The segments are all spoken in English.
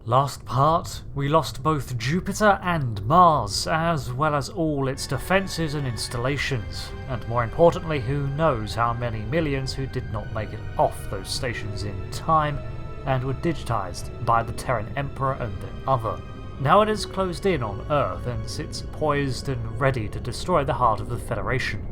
Last part, we lost both Jupiter and Mars, as well as all its defences and installations, and more importantly, who knows how many millions who did not make it off those stations in time and were digitised by the Terran Emperor and the other. Now it is closed in on Earth and sits poised and ready to destroy the heart of the Federation.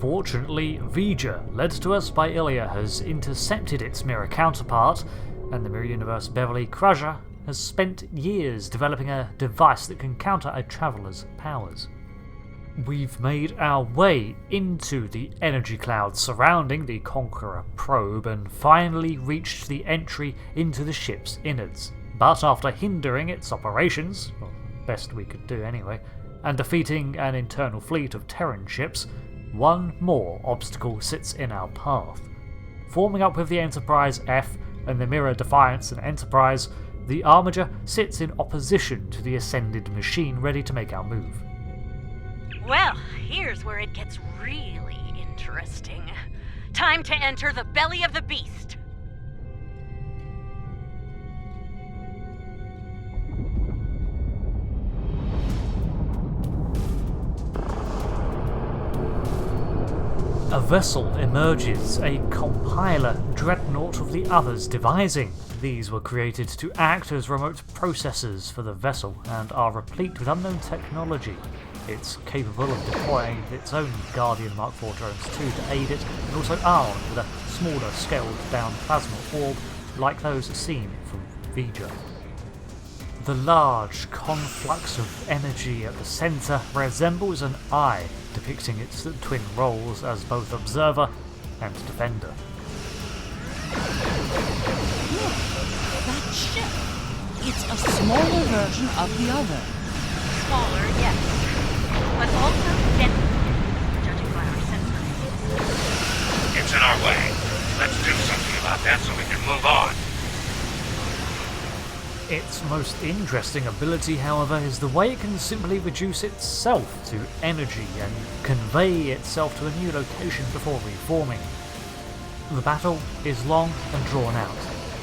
Fortunately, Voyager, led to us by Ilia, has intercepted its mirror counterpart, and the Mirror Universe Beverly Crusher has spent years developing a device that can counter a traveller's powers. We've made our way into the energy cloud surrounding the Conqueror probe and finally reached the entry into the ship's innards. But after hindering its operations, well, best we could do anyway, and defeating an internal fleet of Terran ships, one more obstacle sits in our path. Forming up with the Enterprise F and the Mirror Defiance and Enterprise, the Armiger sits in opposition to the ascended machine ready to make our move. Well, here's where it gets really interesting. Time to enter the belly of the beast. A vessel emerges, a compiler dreadnought of the others' devising. These were created to act as remote processors for the vessel and are replete with unknown technology. It's capable of deploying its own Guardian Mark IV drones too to aid it, and also armed with a smaller scaled down plasma orb like those seen from Voyager. The large conflux of energy at the centre resembles an eye, depicting its twin roles as both observer and defender. Look, that ship. It's a smaller version of the other. Smaller, yes, but also denser, judging by our sensors. It's in our way. Let's do something about that so we can move on. Its most interesting ability, however, is the way it can simply reduce itself to energy and convey itself to a new location before reforming. The battle is long and drawn out,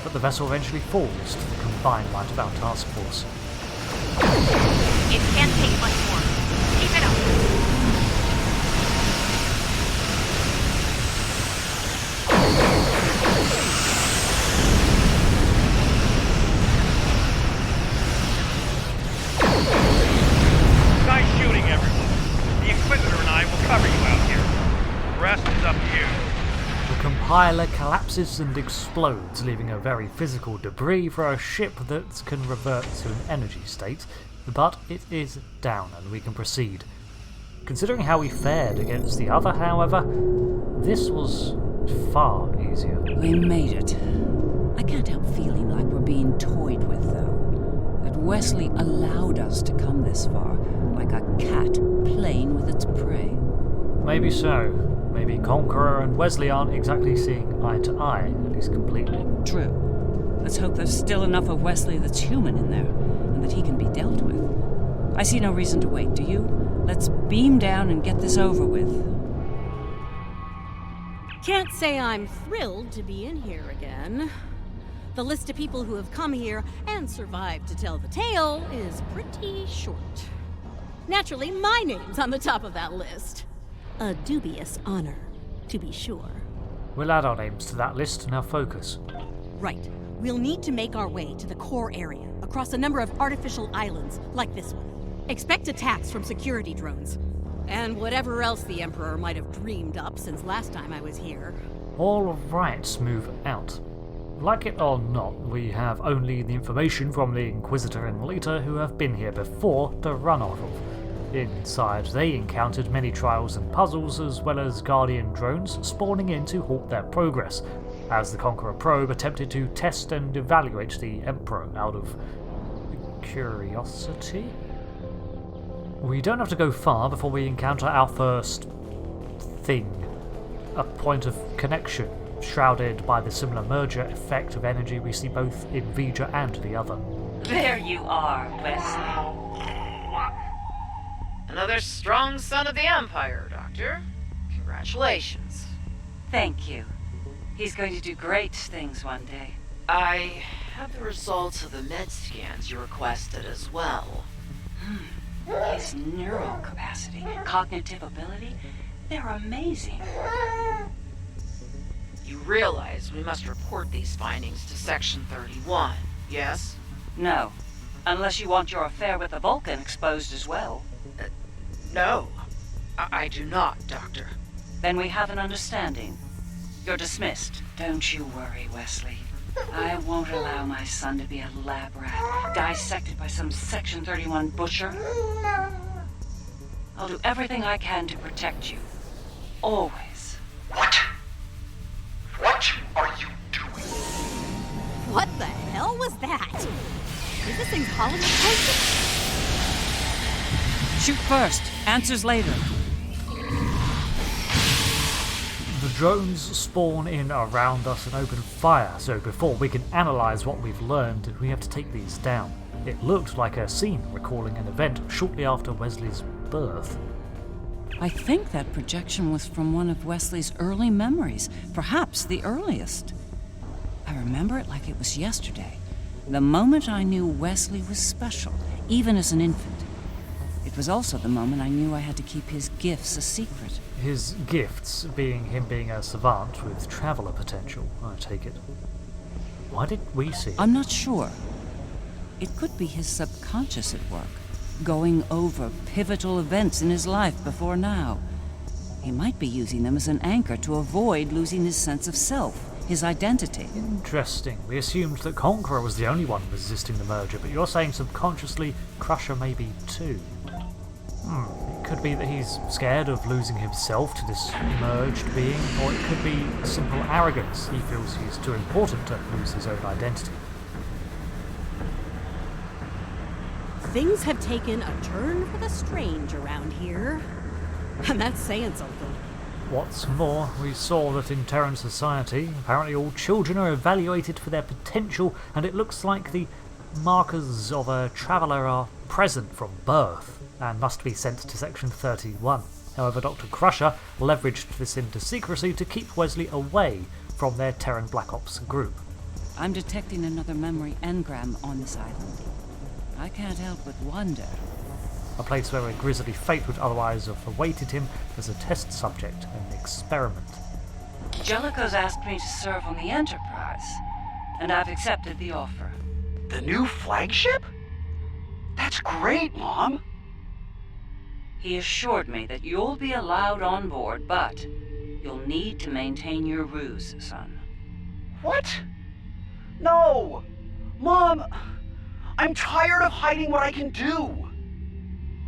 but the vessel eventually falls to the combined might of our task force. It can't take much more. Keep it up. Shooting everyone. The Inquisitor and I will cover you out here. The rest is up to you. The compiler collapses and explodes, leaving a very physical debris for a ship that can revert to an energy state, but it is down and we can proceed. Considering how we fared against the other, however, this was far easier. We made it. I can't help feeling like we're being toyed with, though. That Wesley allowed us to come this far, like a cat playing with its prey. Maybe so. Maybe Conqueror and Wesley aren't exactly seeing eye to eye, at least completely. True. Let's hope there's still enough of Wesley that's human in there, and that he can be dealt with. I see no reason to wait, do you? Let's beam down and get this over with. Can't say I'm thrilled to be in here again. The list of people who have come here and survived to tell the tale is pretty short. Naturally, my name's on the top of that list. A dubious honor, to be sure. We'll add our names to that list, now focus. Right. We'll need to make our way to the core area, across a number of artificial islands, like this one. Expect attacks from security drones. And whatever else the Emperor might have dreamed up since last time I was here. All rights move out. Like it or not, we have only the information from the Inquisitor and Leeta who have been here before to run off of. Inside, they encountered many trials and puzzles, as well as Guardian drones spawning in to halt their progress, as the Conqueror probe attempted to test and evaluate the Emperor out of curiosity. We don't have to go far before we encounter our first thing, a point of connection, shrouded by the similar merger effect of energy we see both in Voyager and the other. There you are, Wesley. Another strong son of the Empire, Doctor. Congratulations. Thank you. He's going to do great things one day. I have the results of the med scans you requested as well. His neural capacity, cognitive ability, they're amazing. You realize we must report these findings to Section 31, yes? No, unless you want your affair with the Vulcan exposed as well. No, I do not, Doctor. Then we have an understanding. You're dismissed. Don't you worry, Wesley. I won't allow my son to be a lab rat, dissected by some Section 31 butcher. I'll do everything I can to protect you. Always. What? What are you doing? What the hell was that? Is this thing Hollywood posted? Shoot first. Answers later. The drones spawn in around us and open fire, so before we can analyse what we've learned, we have to take these down. It looked like a scene recalling an event shortly after Wesley's birth. I think that projection was from one of Wesley's early memories, perhaps the earliest. I remember it like it was yesterday, the moment I knew Wesley was special, even as an infant. It was also the moment I knew I had to keep his gifts a secret. His gifts being him being a savant with traveller potential, I take it. Why did we see it? I'm not sure. It could be his subconscious at work, going over pivotal events in his life before now. He might be using them as an anchor to avoid losing his sense of self, his identity. Interesting. We assumed that Conqueror was the only one resisting the merger, but you're saying subconsciously Crusher may be too. It could be that he's scared of losing himself to this merged being, or it could be simple arrogance. He feels he's too important to lose his own identity. Things have taken a turn for the strange around here. And that's saying something. What's more, we saw that in Terran society, apparently all children are evaluated for their potential, and it looks like the markers of a traveller are present from birth and must be sent to Section 31. However, Dr. Crusher leveraged this into secrecy to keep Wesley away from their Terran Black Ops group. I'm detecting another memory engram on this island. I can't help but wonder. A place where a grisly fate would otherwise have awaited him as a test subject, an experiment. Jellicoe's asked me to serve on the Enterprise, and I've accepted the offer. The new flagship? That's great, Mom! He assured me that you'll be allowed on board, but you'll need to maintain your ruse, son. What? No! Mom! I'm tired of hiding what I can do!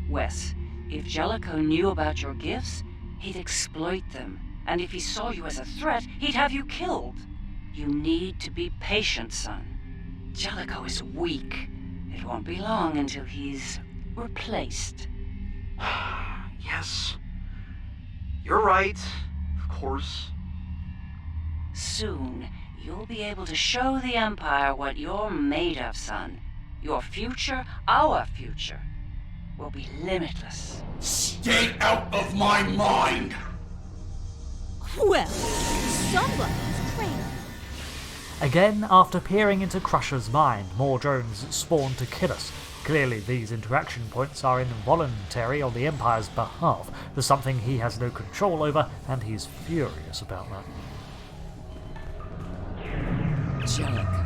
Wes, if Jellicoe knew about your gifts, he'd exploit them. And if he saw you as a threat, he'd have you killed. You need to be patient, son. Jellicoe is weak. It won't be long until he's replaced. Yes. You're right, of course. Soon, you'll be able to show the Empire what you're made of, son. Your future, our future, will be limitless. Stay out of my mind! Well, someone's training. Again, after peering into Crusher's mind, more drones spawn to kill us. Clearly, these interaction points are involuntary on the Empire's behalf. There's something he has no control over, and he's furious about that. Jellicoe,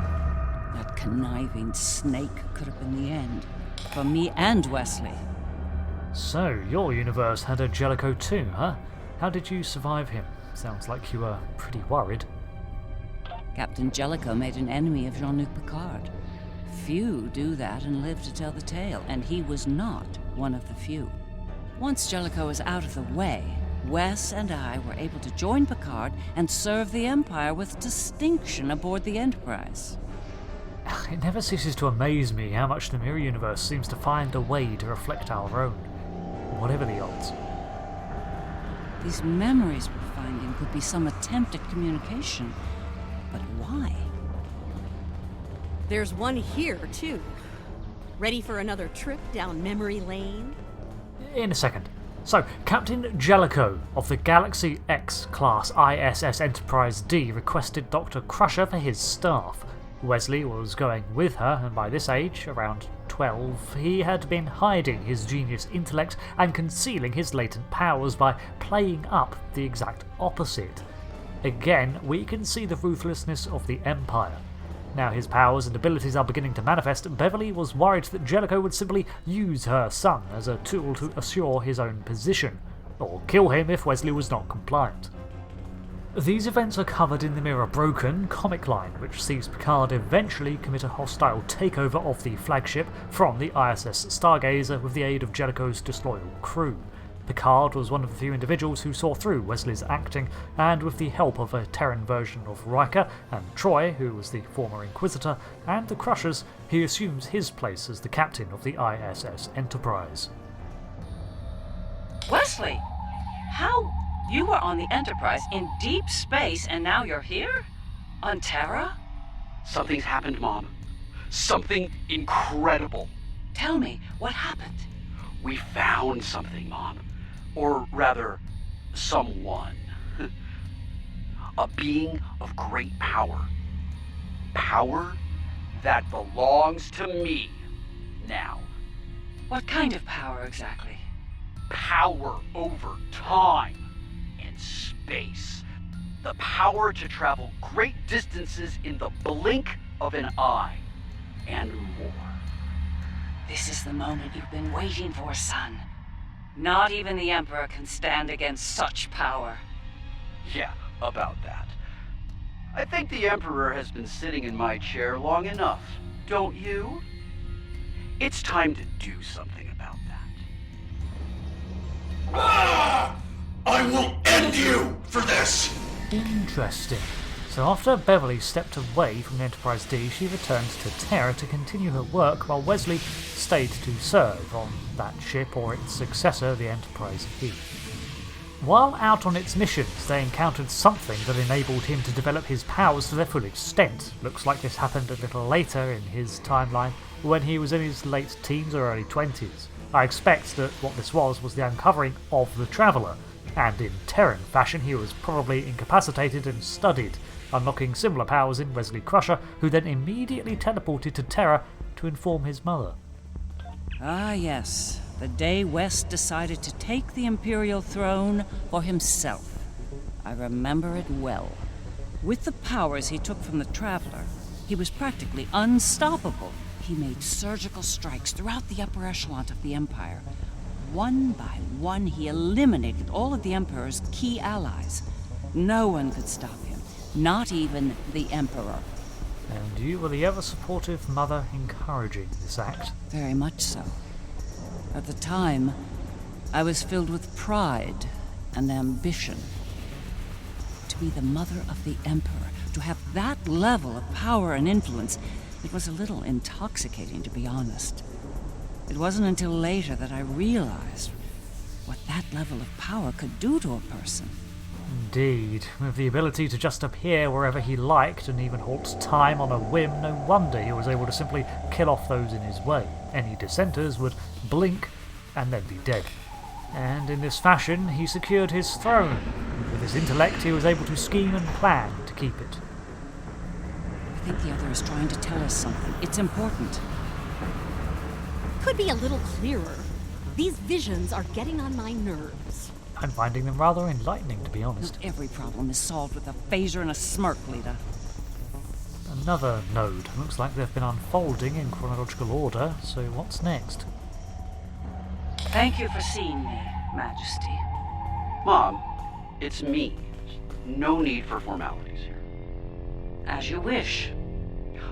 that conniving snake could have been the end. For me and Wesley. So, your universe had a Jellicoe too, huh? How did you survive him? Sounds like you were pretty worried. Captain Jellicoe made an enemy of Jean-Luc Picard. Few do that and live to tell the tale, and he was not one of the few. Once Jellicoe was out of the way, Wes and I were able to join Picard and serve the Empire with distinction aboard the Enterprise. It never ceases to amaze me how much the Mirror Universe seems to find a way to reflect our own, whatever the odds. These memories we're finding could be some attempt at communication, but why? There's one here, too. Ready for another trip down memory lane? In a second. So, Captain Jellicoe of the Galaxy X class ISS Enterprise D requested Dr. Crusher for his staff. Wesley was going with her, and by this age, around 12, he had been hiding his genius intellect and concealing his latent powers by playing up the exact opposite. Again, we can see the ruthlessness of the Empire. Now his powers and abilities are beginning to manifest. Beverly was worried that Jellicoe would simply use her son as a tool to assure his own position, or kill him if Wesley was not compliant. These events are covered in the Mirror Broken comic line, which sees Picard eventually commit a hostile takeover of the flagship from the ISS Stargazer with the aid of Jellicoe's disloyal crew. Picard was one of the few individuals who saw through Wesley's acting, and with the help of a Terran version of Riker and Troy, who was the former Inquisitor, and the Crushers, he assumes his place as the captain of the ISS Enterprise. Wesley! How? You were on the Enterprise in deep space and now you're here? On Terra? Something's happened, Mom. Something incredible. Tell me, what happened? We found something, Mom. Or rather, someone. A being of great power. Power that belongs to me now. What kind of power exactly? Power over time and space. The power to travel great distances in the blink of an eye. And more. This is the moment you've been waiting for, son. Not even the Emperor can stand against such power. Yeah, about that. I think the Emperor has been sitting in my chair long enough, don't you? It's time to do something about that. I will end you for this! Interesting. So after Beverly stepped away from the Enterprise D, she returned to Terra to continue her work while Wesley stayed to serve on that ship or its successor, the Enterprise E. While out on its missions, they encountered something that enabled him to develop his powers to their full extent. Looks like this happened a little later in his timeline, when he was in his late teens or early 20s. I expect that what this was the uncovering of the Traveller, and in Terran fashion he was probably incapacitated and studied, unlocking similar powers in Wesley Crusher, who then immediately teleported to Terra to inform his mother. Ah yes, the day West decided to take the Imperial throne for himself. I remember it well. With the powers he took from the Traveler, he was practically unstoppable. He made surgical strikes throughout the upper echelon of the Empire. One by one, he eliminated all of the Emperor's key allies. No one could stop him, not even the Emperor. And you were the ever-supportive mother encouraging this act. Very much so. At the time, I was filled with pride and ambition. To be the mother of the Emperor, to have that level of power and influence, it was a little intoxicating, to be honest. It wasn't until later that I realized what that level of power could do to a person. Indeed, with the ability to just appear wherever he liked and even halt time on a whim, no wonder he was able to simply kill off those in his way. Any dissenters would blink and then be dead. And in this fashion, he secured his throne. With his intellect, he was able to scheme and plan to keep it. I think the other is trying to tell us something. It's important. Could be a little clearer. These visions are getting on my nerves. I'm finding them rather enlightening, to be honest. Not every problem is solved with a phaser and a smirk, Leeta. Another node. Looks like they've been unfolding in chronological order, so what's next? Thank you for seeing me, Majesty. Mom, it's me. No need for formalities here. As you wish.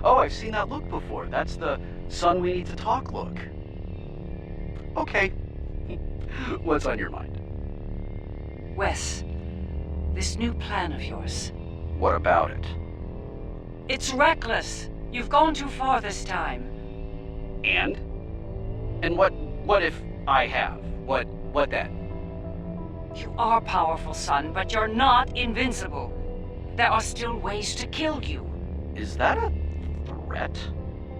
Oh, I've seen that look before. That's the son we need to talk look. Okay. What's on your mind? Wes, this new plan of yours. What about it? It's reckless. You've gone too far this time. And? And what if I have? What then? You are powerful, son, but you're not invincible. There are still ways to kill you. Is that a threat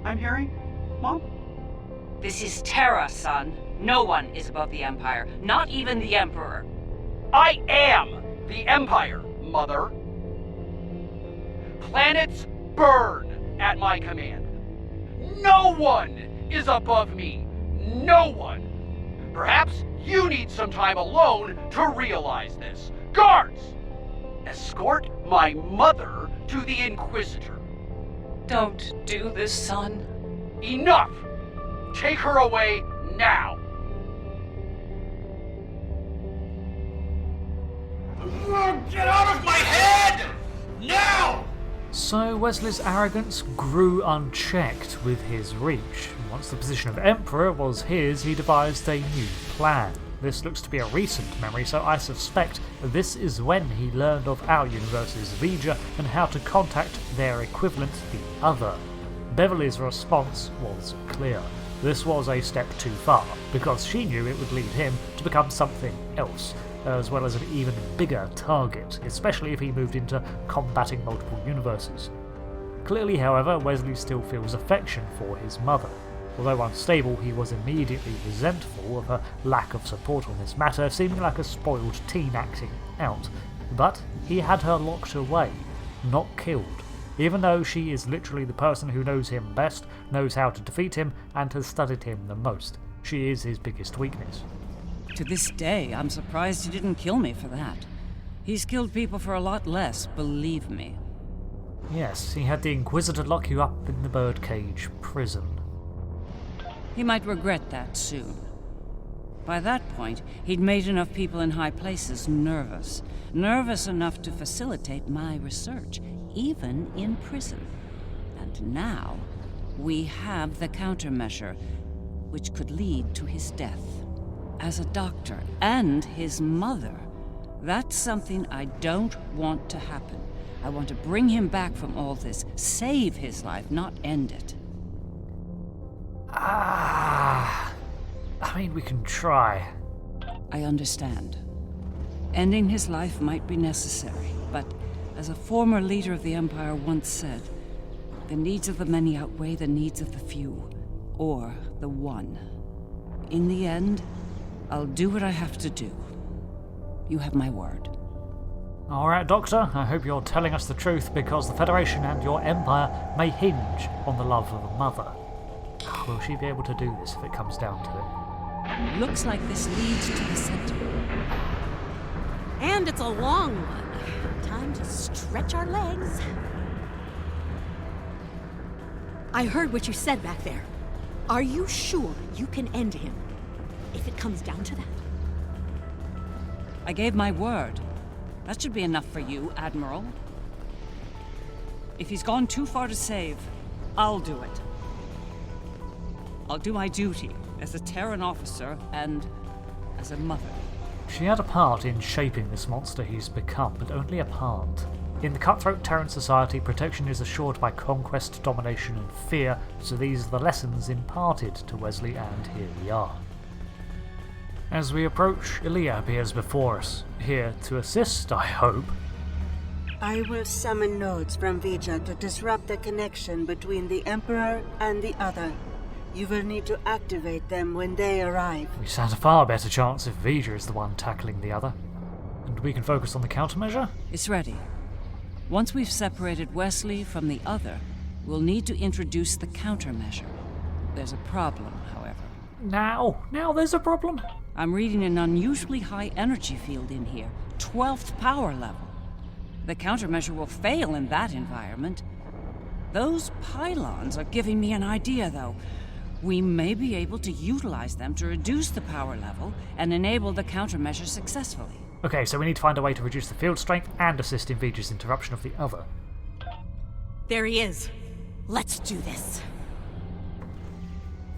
I'm hearing, Mom? This is Terra, son. No one is above the Empire, not even the Emperor. I am the Empire, Mother. Planets burn at my command. No one is above me. No one. Perhaps you need some time alone to realize this. Guards! Escort my mother to the Inquisitor. Don't do this, son. Enough! Take her away now! Get out of my head! Now! So Wesley's arrogance grew unchecked with his reach. Once the position of Emperor was his, he devised a new plan. This looks to be a recent memory, so I suspect this is when he learned of our universe's Voyager and how to contact their equivalent, the Other. Beverly's response was clear. This was a step too far, because she knew it would lead him to become something else, as well as an even bigger target, especially if he moved into combating multiple universes. Clearly, however, Wesley still feels affection for his mother. Although unstable, he was immediately resentful of her lack of support on this matter, seeming like a spoiled teen acting out. But he had her locked away, not killed, even though she is literally the person who knows him best, knows how to defeat him, and has studied him the most. She is his biggest weakness. To this day, I'm surprised he didn't kill me for that. He's killed people for a lot less, believe me. Yes, he had the Inquisitor lock you up in the birdcage prison. He might regret that soon. By that point, he'd made enough people in high places nervous. Nervous enough to facilitate my research, even in prison. And now, we have the countermeasure, which could lead to his death. As a doctor, and his mother, that's something I don't want to happen. I want to bring him back from all this, save his life, not end it. I mean, we can try. I understand. Ending his life might be necessary, but as a former leader of the Empire once said, the needs of the many outweigh the needs of the few, or the one. In the end, I'll do what I have to do. You have my word. Alright, Doctor, I hope you're telling us the truth, because the Federation and your Empire may hinge on the love of a mother. Will she be able to do this if it comes down to it? Looks like this leads to the center. And it's a long one. Time to stretch our legs. I heard what you said back there. Are you sure you can end him? If it comes down to that. I gave my word. That should be enough for you, Admiral. If he's gone too far to save, I'll do it. I'll do my duty as a Terran officer and as a mother. She had a part in shaping this monster he's become, but only a part. In the cutthroat Terran society, protection is assured by conquest, domination, and fear, so these are the lessons imparted to Wesley, and here we are. As we approach, Ilia appears before us, here to assist, I hope. I will summon nodes from Voyager to disrupt the connection between the Emperor and the Other. You will need to activate them when they arrive. We stand a far better chance if Voyager is the one tackling the Other. And we can focus on the countermeasure? It's ready. Once we've separated Wesley from the Other, we'll need to introduce the countermeasure. There's a problem, however. Now there's a problem? I'm reading an unusually high energy field in here, 12th power level. The countermeasure will fail in that environment. Those pylons are giving me an idea, though. We may be able to utilize them to reduce the power level and enable the countermeasure successfully. Okay, so we need to find a way to reduce the field strength and assist in Voyager's interruption of the Other. There he is. Let's do this.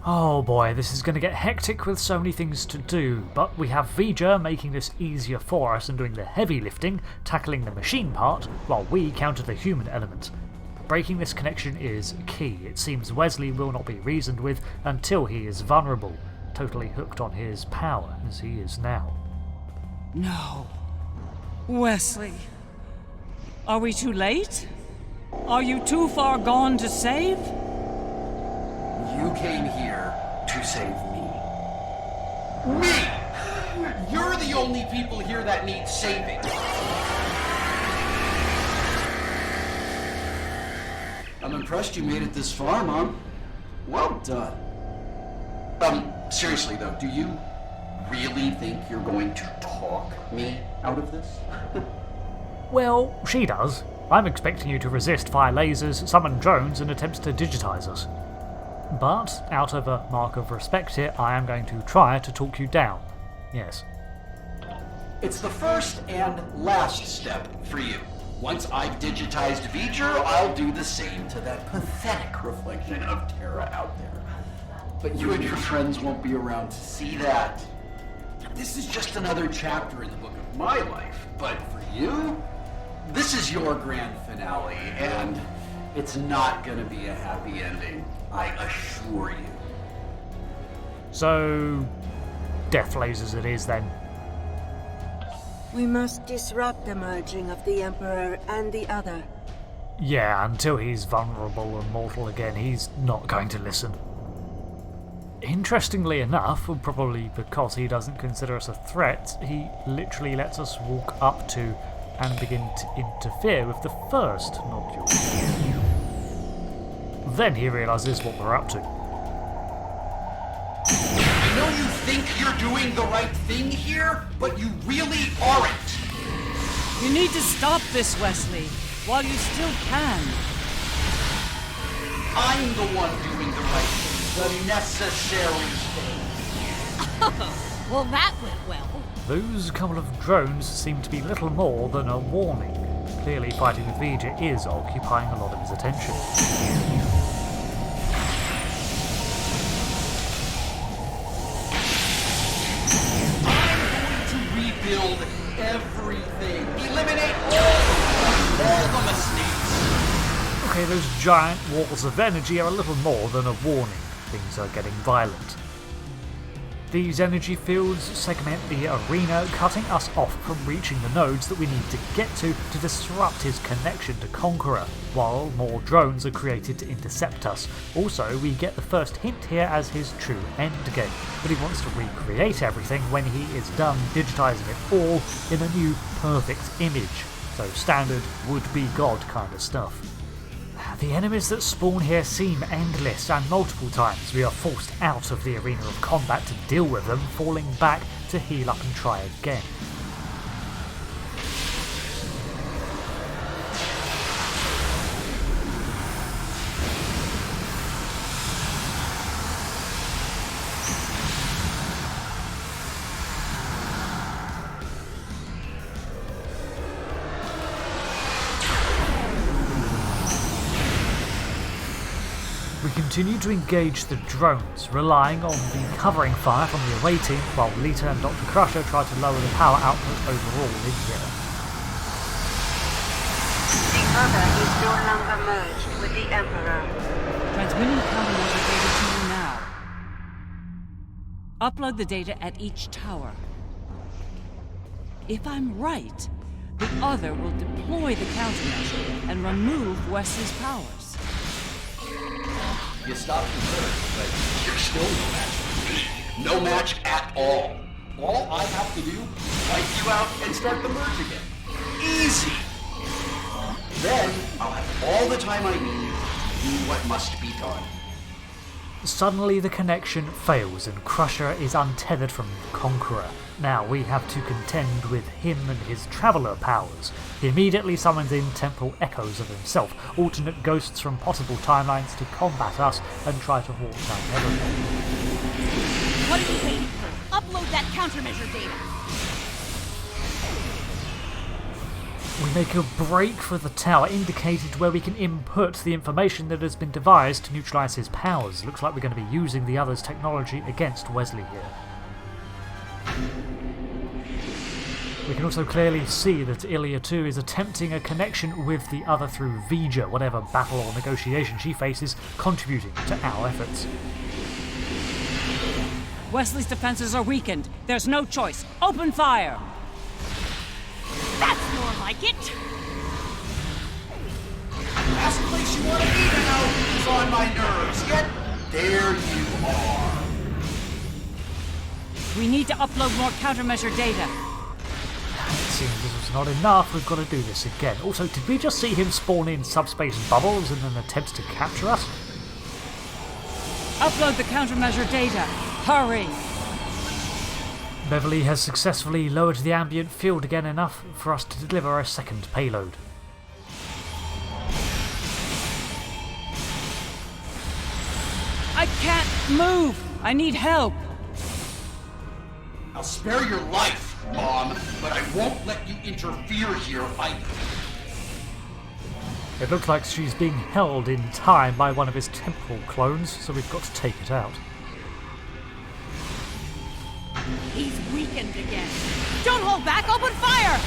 Oh boy, this is going to get hectic with so many things to do, but we have Voyager making this easier for us and doing the heavy lifting, tackling the machine part, while we counter the human element. Breaking this connection is key. It seems Wesley will not be reasoned with until he is vulnerable, totally hooked on his power as he is now. No. Wesley. Are we too late? Are you too far gone to save? You came here to save me. Me! You're the only people here that need saving. I'm impressed you made it this far, Mom. Well done. Seriously though, do you really think you're going to talk me out of this? Well, she does. I'm expecting you to resist fire lasers, summon drones, and attempts to digitize us. But, out of a mark of respect here, I am going to try to talk you down. Yes. It's the first and last step for you. Once I've digitized Voyager, I'll do the same to that pathetic reflection of Terra out there. But you and your friends won't be around to see that. This is just another chapter in the book of my life, but for you, this is your grand finale, and it's not gonna be a happy ending, I assure you. So, death lasers it is then. We must disrupt the merging of the Emperor and the other. Yeah, until he's vulnerable and mortal again, he's not going to listen. Interestingly enough, probably because he doesn't consider us a threat, he literally lets us walk up to and begin to interfere with the first nodule. Then he realises what we're up to. I know you think you're doing the right thing here, but you really aren't. You need to stop this, Wesley, while you still can. I'm the one doing the right thing, the necessary thing. Well, that went well. Those couple of drones seem to be little more than a warning. Clearly fighting with Voyager is occupying a lot of his attention. I'm going to rebuild everything. Eliminate all the mistakes. Okay, those giant walls of energy are a little more than a warning. Things are getting violent. These energy fields segment the arena, cutting us off from reaching the nodes that we need to get to disrupt his connection to Conqueror, while more drones are created to intercept us. Also, we get the first hint here as his true endgame, but he wants to recreate everything when he is done digitizing it all in a new perfect image. So standard would-be God kind of stuff. The enemies that spawn here seem endless, and multiple times we are forced out of the arena of combat to deal with them, falling back to heal up and try again. We continue to engage the drones, relying on the covering fire from the away team, while Leeta and Dr. Crusher try to lower the power output overall in here. The other is no longer merged with the Emperor. Transmitting countermeasure data to you now. Upload the data at each tower. If I'm right, the other will deploy the countermeasure and remove Wesley's powers. You stopped the merge, but you're still no match for me. No match at all. All I have to do is wipe you out and start the merge again. Easy! Then I'll have all the time I need to do what must be done. Suddenly the connection fails and Crusher is untethered from Conqueror. Now we have to contend with him and his traveller powers. He immediately summons in temporal echoes of himself, alternate ghosts from possible timelines to combat us and try to halt down everything. What are you waiting for? Upload that countermeasure data. We make a break for the tower indicated where we can input the information that has been devised to neutralise his powers. Looks like we're going to be using the other's technology against Wesley here. We can also clearly see that Ilia 2 is attempting a connection with the other through Voyager, whatever battle or negotiation she faces, contributing to our efforts. Wesley's defenses are weakened. There's no choice. Open fire! That's more like it. Last place you want to be now is on my nerves, yet there you are. We need to upload more countermeasure data. It seems this was not enough, we've got to do this again. Also, did we just see him spawn in subspace bubbles in an attempt to capture us? Upload the countermeasure data. Hurry! Beverly has successfully lowered the ambient field again enough for us to deliver a second payload. I can't move! I need help! I'll spare your life, Mom, but I won't let you interfere here either. It looks like she's being held in time by one of his temporal clones, so we've got to take it out. He's weakened again. Don't hold back, open fire!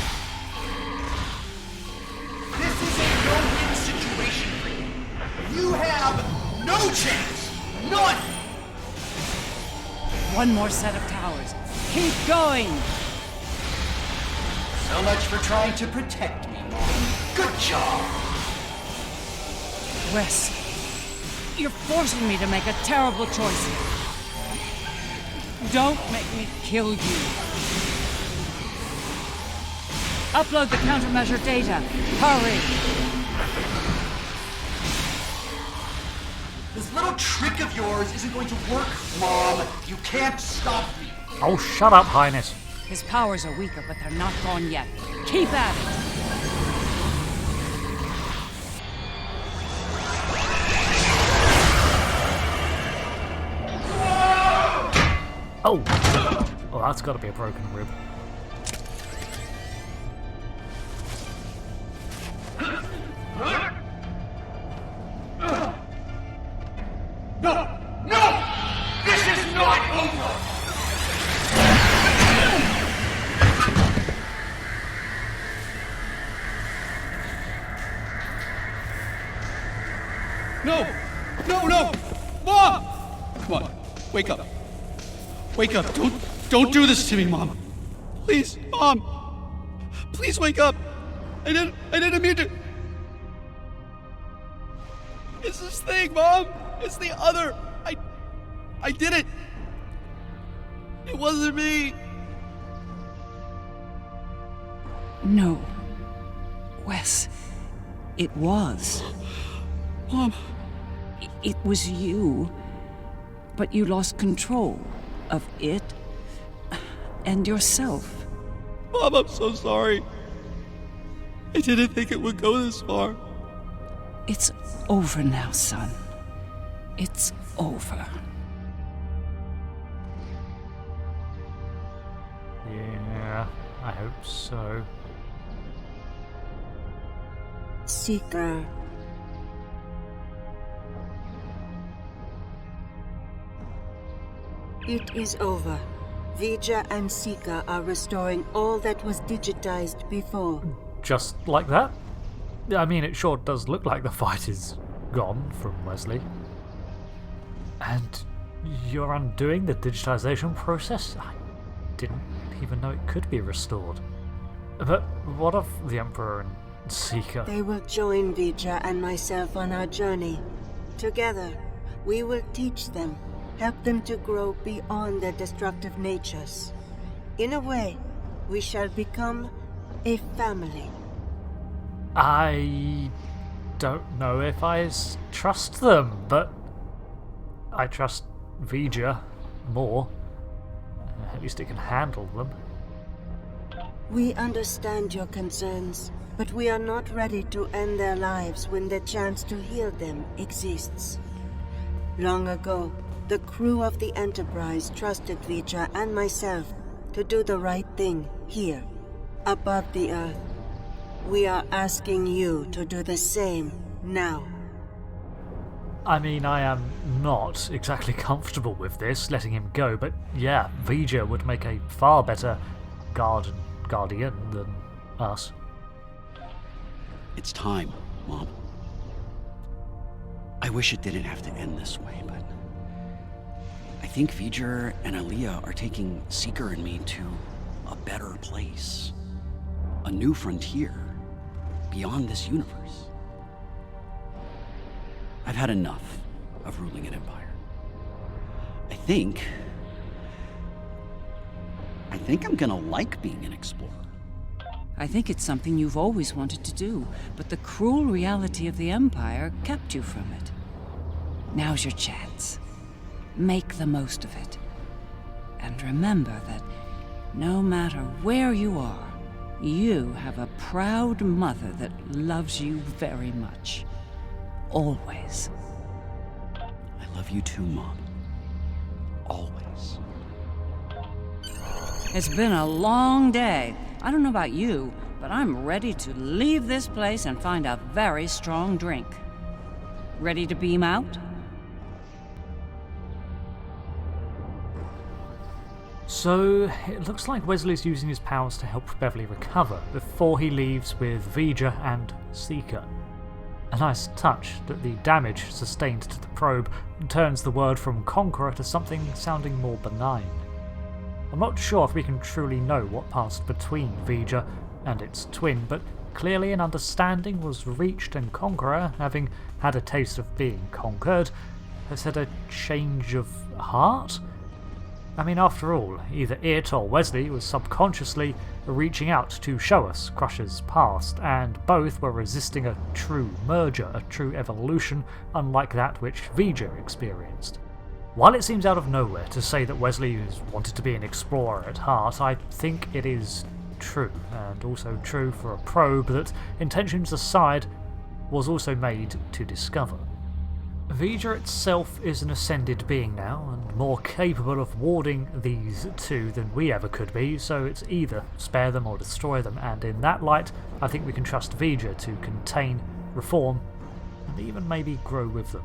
This is a no-win situation for you. You have no chance. None. One more set of towers. Keep going! So much for trying to protect me, Mom. Good job. Wes, you're forcing me to make a terrible choice here. Don't make me kill you. Upload the countermeasure data. Hurry! This little trick of yours isn't going to work, Mom. You can't stop me. Oh, shut up, Highness. His powers are weaker, but they're not gone yet. Keep at it! Oh! Oh, that's got to be a broken rib. No! No! This is not over! No! No, no! Mom! Come on, wake up. Wake up. Don't do this to me, Mom. Please, Mom. Please wake up. I didn't mean to. It's this thing, Mom. It's the other. I did it. It wasn't me. No. Wes, it was. Mom. It was you, but you lost control of it and yourself. Mom, I'm so sorry. I didn't think it would go this far. It's over now, son. It's over. Yeah, I hope so. Seeker. It is over. Vija and Seeker are restoring all that was digitized before. Just like that? I mean, it sure does look like the fight is gone from Wesley. And you're undoing the digitization process? I didn't even know it could be restored. But what of the Emperor and Seeker? They will join Vija and myself on our journey. Together, we will teach them, help them to grow beyond their destructive natures. In a way, we shall become a family. I don't know if I trust them, but I trust Vija more. At least it can handle them. We understand your concerns, but we are not ready to end their lives when the chance to heal them exists. Long ago, the crew of the Enterprise trusted Vija and myself to do the right thing here, above the Earth. We are asking you to do the same now. I mean, I am not exactly comfortable with this, letting him go, but yeah, Vija would make a far better guardian than us. It's time, Mom. I wish it didn't have to end this way, but I think Vija and Ilia are taking Seeker and me to a better place. A new frontier beyond this universe. I've had enough of ruling an empire. I think I'm gonna like being an explorer. I think it's something you've always wanted to do, but the cruel reality of the Empire kept you from it. Now's your chance. Make the most of it. And remember that no matter where you are, you have a proud mother that loves you very much. Always. I love you too, Mom. Always. It's been a long day. I don't know about you, but I'm ready to leave this place and find a very strong drink. Ready to beam out? So, it looks like Wesley's using his powers to help Beverly recover before he leaves with Voyager and Seeker. A nice touch that the damage sustained to the probe turns the word from conqueror to something sounding more benign. I'm not sure if we can truly know what passed between Voyager and its twin, but clearly an understanding was reached, and Conqueror, having had a taste of being conquered, has had a change of heart? I mean, after all, either it or Wesley was subconsciously reaching out to show us Crusher's past, and both were resisting a true merger, a true evolution, unlike that which Voyager experienced. While it seems out of nowhere to say that Wesley has wanted to be an explorer at heart, I think it is true, and also true for a probe that, intentions aside, was also made to discover. Voyager itself is an ascended being now, and more capable of warding these two than we ever could be, so it's either spare them or destroy them, and in that light, I think we can trust Voyager to contain, reform, and even maybe grow with them.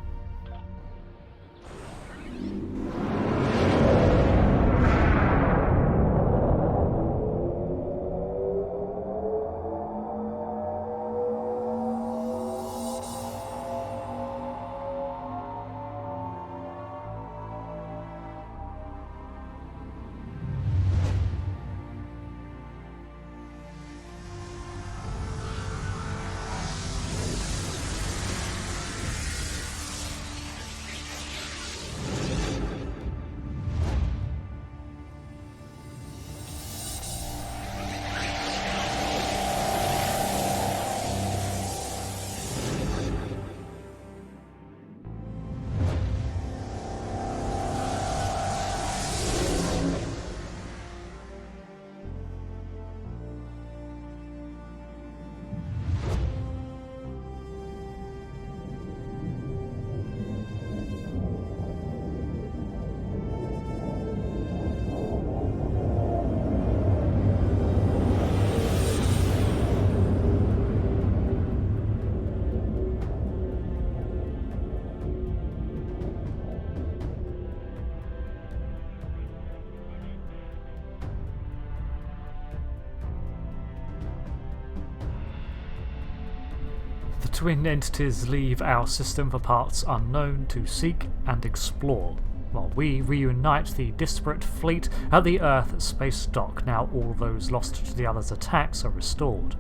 The twin entities leave our system for parts unknown to seek and explore, while we reunite the disparate fleet at the Earth space dock. Now all those lost to the others' attacks are restored.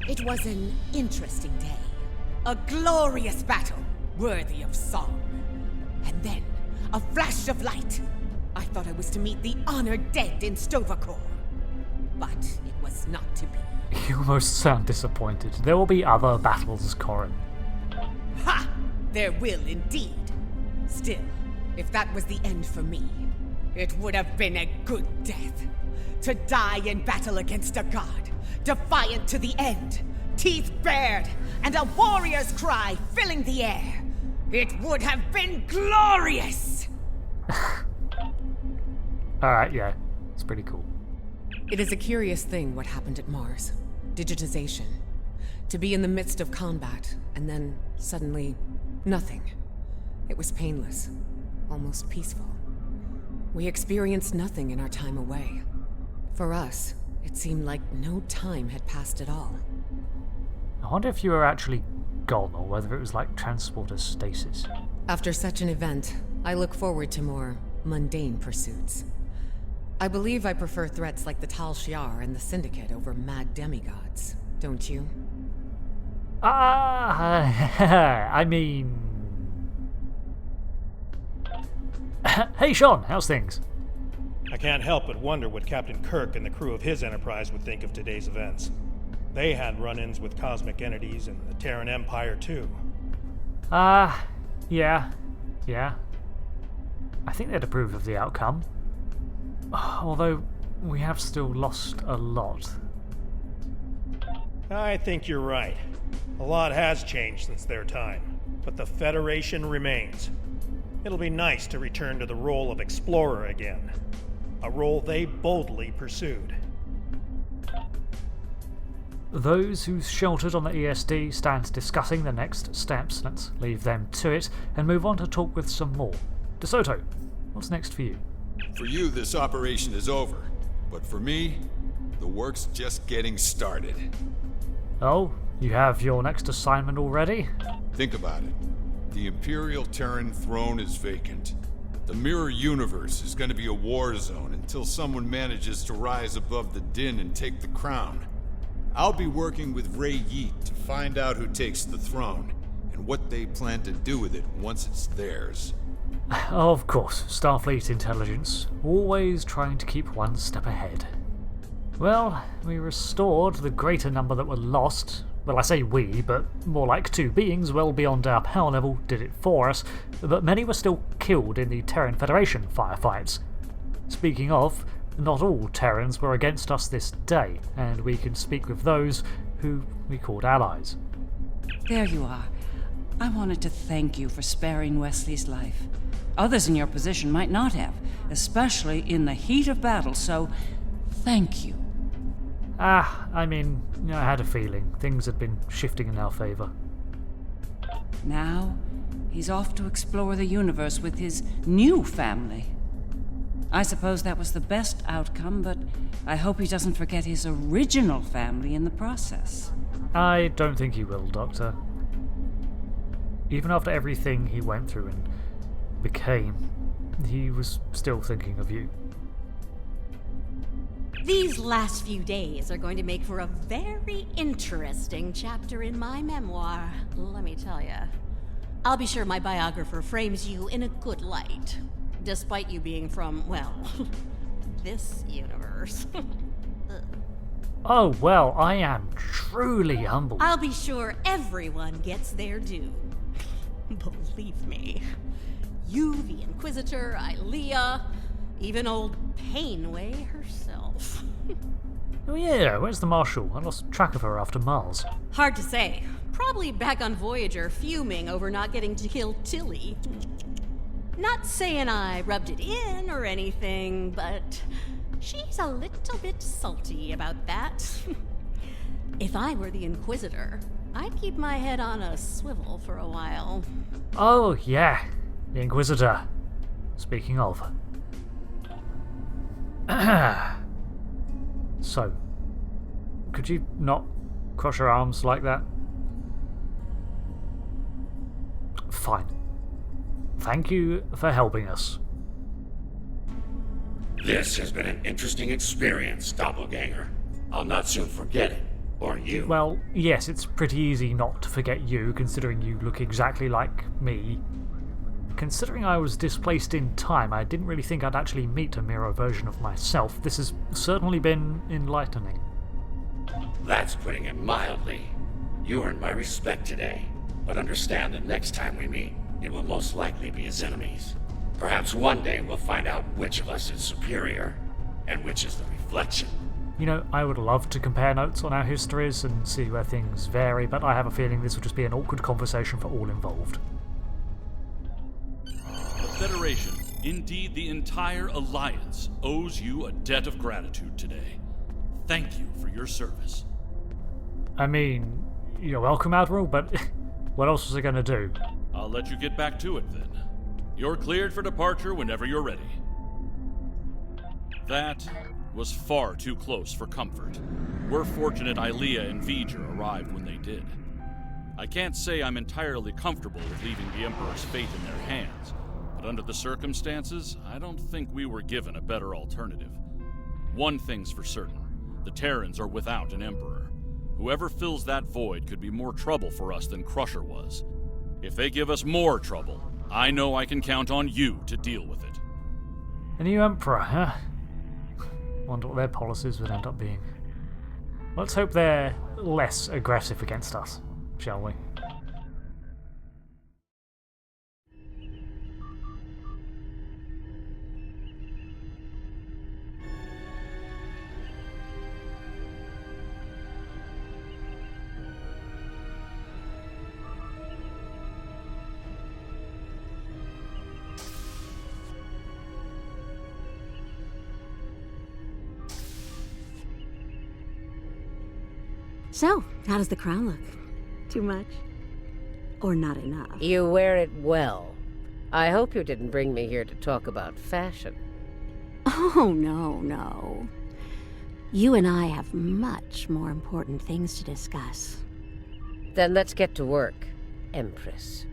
It was an interesting day. A glorious battle, worthy of song. And then, a flash of light. I thought I was to meet the honored dead in Stovacor. But it was not to be. You almost sound disappointed. There will be other battles, Corin. Ha! There will indeed. Still, if that was the end for me, it would have been a good death. To die in battle against a god, defiant to the end, teeth bared, and a warrior's cry filling the air. It would have been glorious! Alright, yeah. It's pretty cool. It is a curious thing what happened at Mars. Digitization. To be in the midst of combat, and then, suddenly, nothing. It was painless. Almost peaceful. We experienced nothing in our time away. For us, it seemed like no time had passed at all. I wonder if you were actually gone, or whether it was like transporter stasis. After such an event, I look forward to more mundane pursuits. I believe I prefer threats like the Tal Shiar and the Syndicate over mad demigods, don't you? I mean... Hey Sean, how's things? I can't help but wonder what Captain Kirk and the crew of his Enterprise would think of today's events. They had run-ins with cosmic entities and the Terran Empire, too. Yeah. I think they'd approve of the outcome. Although, we have still lost a lot. I think you're right. A lot has changed since their time, but the Federation remains. It'll be nice to return to the role of explorer again, a role they boldly pursued. Those who sheltered on the ESD stand discussing the next steps. Let's leave them to it and move on to talk with some more. DeSoto, what's next for you? For you, this operation is over. But for me, the work's just getting started. Oh, you have your next assignment already? Think about it. The Imperial Terran throne is vacant. The Mirror Universe is going to be a war zone until someone manages to rise above the din and take the crown. I'll be working with Ray Yeet to find out who takes the throne, and what they plan to do with it once it's theirs. Of course, Starfleet intelligence, always trying to keep one step ahead. Well, we restored the greater number that were lost. Well, I say we, but more like two beings well beyond our power level did it for us, but many were still killed in the Terran Federation firefights. Speaking of, not all Terrans were against us this day, and we can speak with those who we called allies. There you are. I wanted to thank you for sparing Wesley's life. Others in your position might not have, especially in the heat of battle, so thank you. I mean, I had a feeling things had been shifting in our favor. Now, he's off to explore the universe with his new family. I suppose that was the best outcome, but I hope he doesn't forget his original family in the process. I don't think he will, Doctor. Even after everything he went through and became, he was still thinking of you. These last few days are going to make for a very interesting chapter in my memoir, let me tell you. I'll be sure my biographer frames you in a good light, despite you being from, well, this universe. Oh, well, I am truly humbled. I'll be sure everyone gets their due. Believe me. You, the Inquisitor, Ilia, even old Painway herself. Oh yeah, where's the Marshal? I lost track of her after Mars. Hard to say. Probably back on Voyager, fuming over not getting to kill Tilly. Not saying I rubbed it in or anything, but she's a little bit salty about that. If I were the Inquisitor, I'd keep my head on a swivel for a while. Oh yeah, the Inquisitor. Speaking of. So, could you not cross your arms like that? Fine. Thank you for helping us. This has been an interesting experience, Doppelganger. I'll not soon forget it. Or you. Well, yes, it's pretty easy not to forget you, considering you look exactly like me. Considering I was displaced in time, I didn't really think I'd actually meet a mirror version of myself. This has certainly been enlightening. That's putting it mildly. You earned my respect today, but understand that next time we meet, it will most likely be as enemies. Perhaps one day we'll find out which of us is superior, and which is the reflection. You know, I would love to compare notes on our histories and see where things vary, but I have a feeling this will just be an awkward conversation for all involved. The Federation, indeed the entire Alliance, owes you a debt of gratitude today. Thank you for your service. I mean, you're welcome, Admiral, but what else was I going to do? I'll let you get back to it then. You're cleared for departure whenever you're ready. That was far too close for comfort. We're fortunate Ilia and Voyager arrived when they did. I can't say I'm entirely comfortable with leaving the Emperor's fate in their hands, but under the circumstances, I don't think we were given a better alternative. One thing's for certain, the Terrans are without an Emperor. Whoever fills that void could be more trouble for us than Crusher was. If they give us more trouble, I know I can count on you to deal with it. A new Emperor, huh? Wonder what their policies would end up being. Let's hope they're less aggressive against us, shall we? So, how does the crown look? Too much? Or not enough? You wear it well. I hope you didn't bring me here to talk about fashion. Oh, no. You and I have much more important things to discuss. Then let's get to work, Empress.